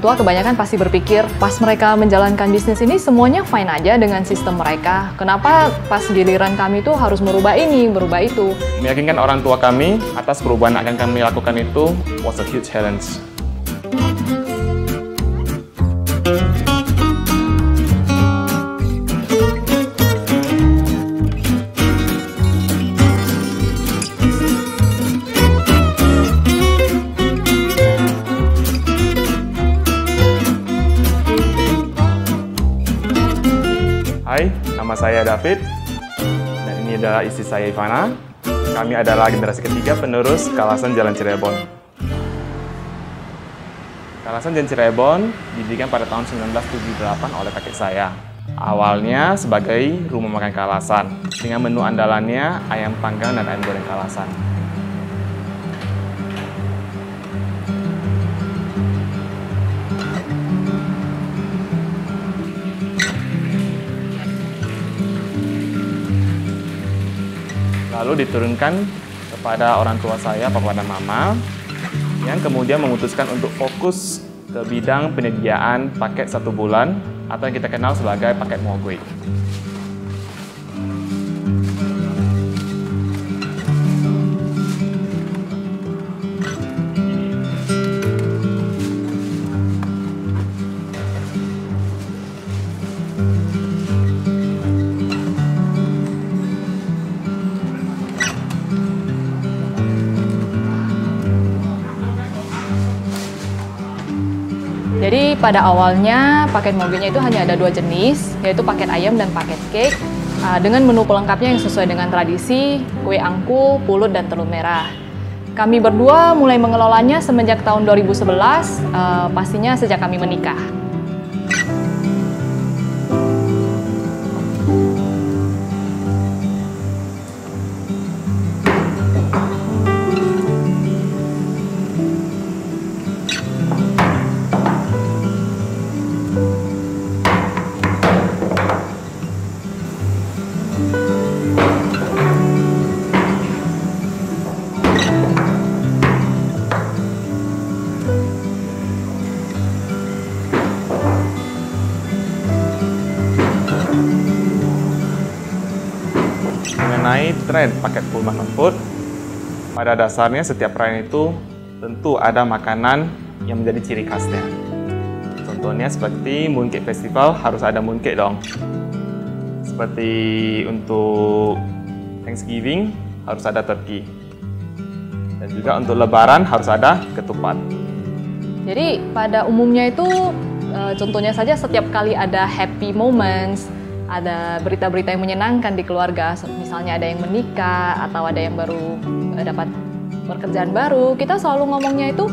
tua kebanyakan pasti berpikir pas mereka menjalankan bisnis ini semuanya fine aja dengan sistem mereka. Kenapa pas giliran kami tuh harus merubah ini, merubah itu? Meyakinkan orang tua kami atas perubahan yang akan kami lakukan itu was a huge challenge. Hai, nama saya David, dan ini adalah istri saya Ivana. Kami adalah generasi ketiga penerus Kalasan Jalan Cirebon. Kalasan Jalan Cirebon didirikan pada tahun 1978 oleh kakek saya. Awalnya sebagai rumah makan Kalasan, dengan menu andalannya ayam panggang dan ayam goreng Kalasan. Lalu diturunkan kepada orang tua saya, papa dan mama, yang kemudian memutuskan untuk fokus ke bidang penyediaan paket 1 bulan atau yang kita kenal sebagai paket mogoi. Jadi pada awalnya paket mogoinya itu hanya ada 2 jenis, yaitu paket ayam dan paket cake, dengan menu pelengkapnya yang sesuai dengan tradisi, kue angku, pulut, dan telur merah. Kami berdua mulai mengelolanya semenjak tahun 2011, pastinya sejak kami menikah. Mengenai tren paket Pullman on Food, pada dasarnya setiap perayaan itu tentu ada makanan yang menjadi ciri khasnya. Contohnya seperti Mooncake Festival harus ada mooncake dong. Seperti untuk Thanksgiving harus ada turkey. Dan juga untuk Lebaran harus ada ketupat. Jadi pada umumnya itu contohnya saja setiap kali ada happy moments, ada berita-berita yang menyenangkan di keluarga, misalnya ada yang menikah atau ada yang baru dapat pekerjaan baru, kita selalu ngomongnya itu,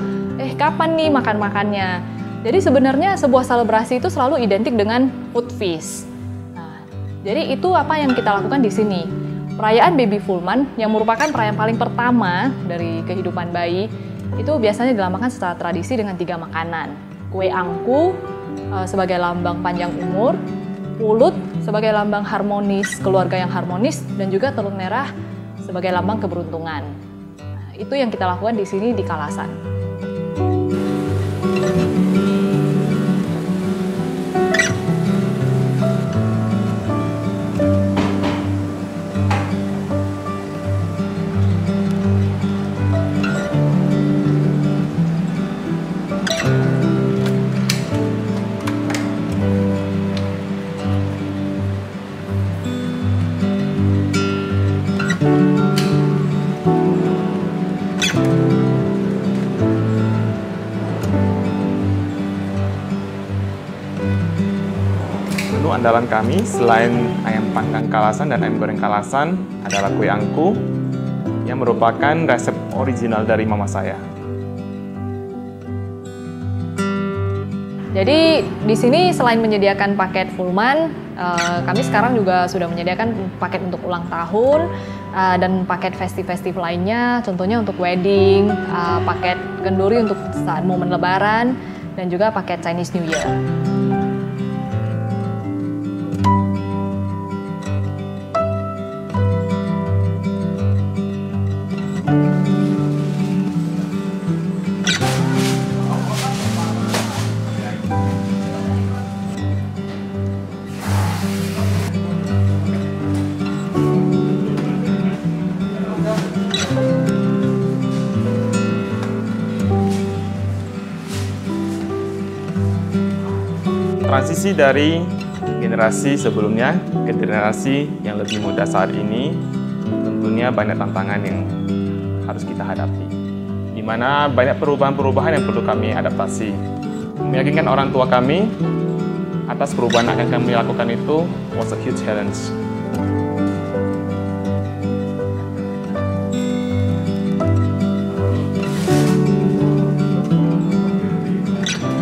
kapan nih makan-makannya? Jadi sebenarnya sebuah selebrasi itu selalu identik dengan food feast. Nah, jadi itu apa yang kita lakukan di sini. Perayaan Baby Fullman yang merupakan perayaan paling pertama dari kehidupan bayi, itu biasanya dilambangkan secara tradisi dengan 3 makanan. Kue angku sebagai lambang panjang umur, pulut sebagai lambang harmonis, keluarga yang harmonis, dan juga telur merah sebagai lambang keberuntungan. Nah, itu yang kita lakukan di sini di Kalasan. Menu andalan kami selain ayam panggang Kalasan dan ayam goreng Kalasan adalah kue angku yang merupakan resep original dari mama saya. Jadi di sini selain menyediakan paket Fullman, kami sekarang juga sudah menyediakan paket untuk ulang tahun dan paket festif-festif lainnya, contohnya untuk wedding, paket kenduri untuk saat momen Lebaran, dan juga paket Chinese New Year. Transisi dari generasi sebelumnya ke generasi yang lebih muda saat ini tentunya banyak tantangan yang harus kita hadapi, di mana banyak perubahan-perubahan yang perlu kami adaptasi. Meyakinkan orang tua kami atas perubahan yang akan kami lakukan itu was a huge challenge.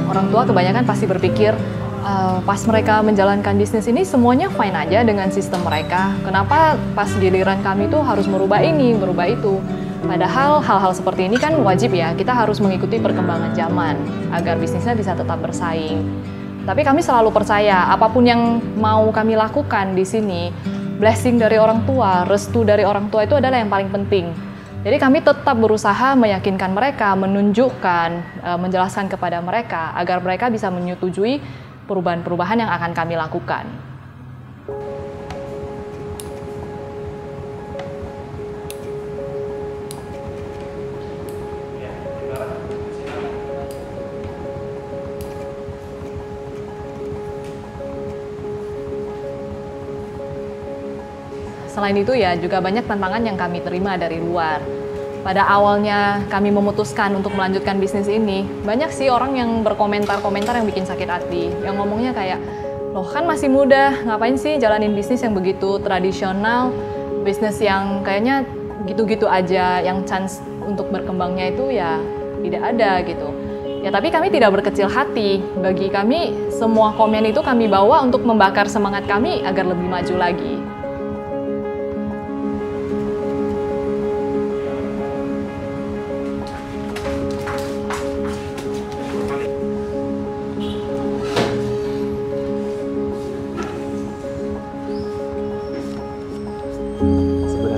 Orang tua kebanyakan pasti berpikir, pas mereka menjalankan bisnis ini semuanya fine aja dengan sistem mereka. Kenapa pas giliran kami tuh harus merubah ini, merubah itu? Padahal hal-hal seperti ini kan wajib ya, kita harus mengikuti perkembangan zaman agar bisnisnya bisa tetap bersaing. Tapi kami selalu percaya, apapun yang mau kami lakukan di sini, blessing dari orang tua, restu dari orang tua itu adalah yang paling penting. Jadi kami tetap berusaha meyakinkan mereka, menunjukkan, menjelaskan kepada mereka agar mereka bisa menyetujui perubahan-perubahan yang akan kami lakukan. Selain itu ya juga banyak tantangan yang kami terima dari luar. Pada awalnya kami memutuskan untuk melanjutkan bisnis ini, banyak sih orang yang berkomentar-komentar yang bikin sakit hati. Yang ngomongnya kayak, loh kan masih muda, ngapain sih jalanin bisnis yang begitu tradisional, bisnis yang kayaknya gitu-gitu aja, yang chance untuk berkembangnya itu ya tidak ada gitu. Ya tapi kami tidak berkecil hati, bagi kami semua komen itu kami bawa untuk membakar semangat kami agar lebih maju lagi.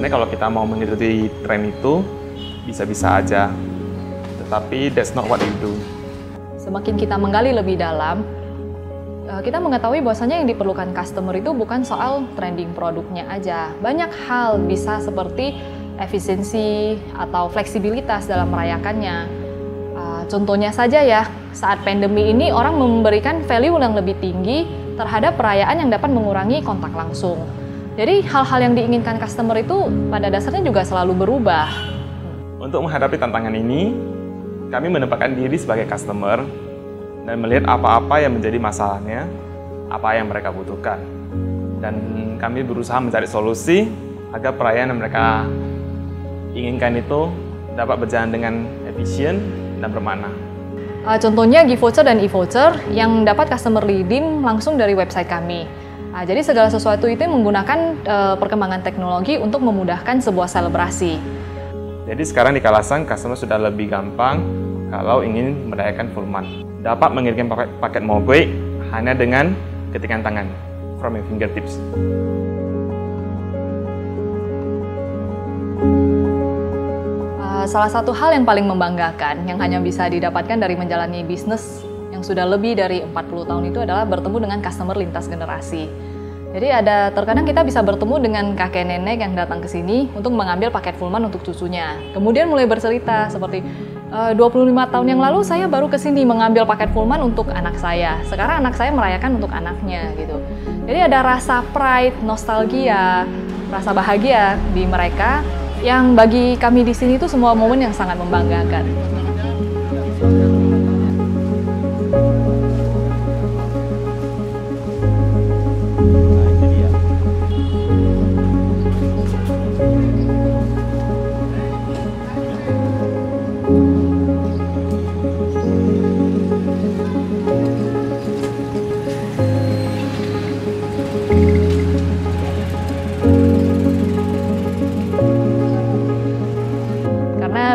Kalau kita mau mengikuti tren itu, bisa-bisa aja. Tetapi that's not what you do. Semakin kita menggali lebih dalam, kita mengetahui bahwasanya yang diperlukan customer itu bukan soal trending produknya aja. Banyak hal bisa seperti efisiensi atau fleksibilitas dalam merayakannya. Contohnya saja ya, saat pandemi ini orang memberikan value yang lebih tinggi terhadap perayaan yang dapat mengurangi kontak langsung. Jadi hal-hal yang diinginkan customer itu pada dasarnya juga selalu berubah. Untuk menghadapi tantangan ini, kami menempatkan diri sebagai customer dan melihat apa-apa yang menjadi masalahnya, apa yang mereka butuhkan. Dan kami berusaha mencari solusi agar perayaan yang mereka inginkan itu dapat berjalan dengan efisien dan bermakna. Contohnya gift voucher dan e-voucher yang dapat customer redeem langsung dari website kami. Jadi segala sesuatu itu menggunakan perkembangan teknologi untuk memudahkan sebuah selebrasi. Jadi sekarang di Kalasang, customer sudah lebih gampang kalau ingin merayakan full month. Dapat mengirimkan paket Mogwai hanya dengan ketikan tangan, from your fingertips. Salah satu hal yang paling membanggakan yang hanya bisa didapatkan dari menjalani bisnis yang sudah lebih dari 40 tahun itu adalah bertemu dengan customer lintas generasi. Jadi terkadang kita bisa bertemu dengan kakek nenek yang datang ke sini untuk mengambil paket full month untuk cucunya. Kemudian mulai bercerita seperti 25 tahun yang lalu saya baru ke sini mengambil paket full month untuk anak saya. Sekarang anak saya merayakan untuk anaknya gitu. Jadi ada rasa pride, nostalgia, rasa bahagia di mereka yang bagi kami di sini itu semua momen yang sangat membanggakan.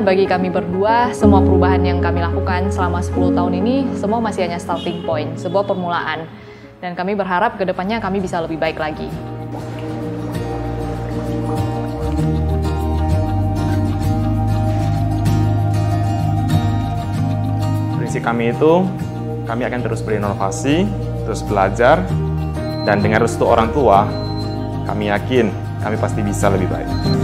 Bagi kami berdua, semua perubahan yang kami lakukan selama 10 tahun ini, semua masih hanya starting point, sebuah permulaan. Dan kami berharap ke depannya kami bisa lebih baik lagi. Prinsip kami itu, kami akan terus berinovasi, terus belajar, dan dengan restu orang tua, kami yakin kami pasti bisa lebih baik.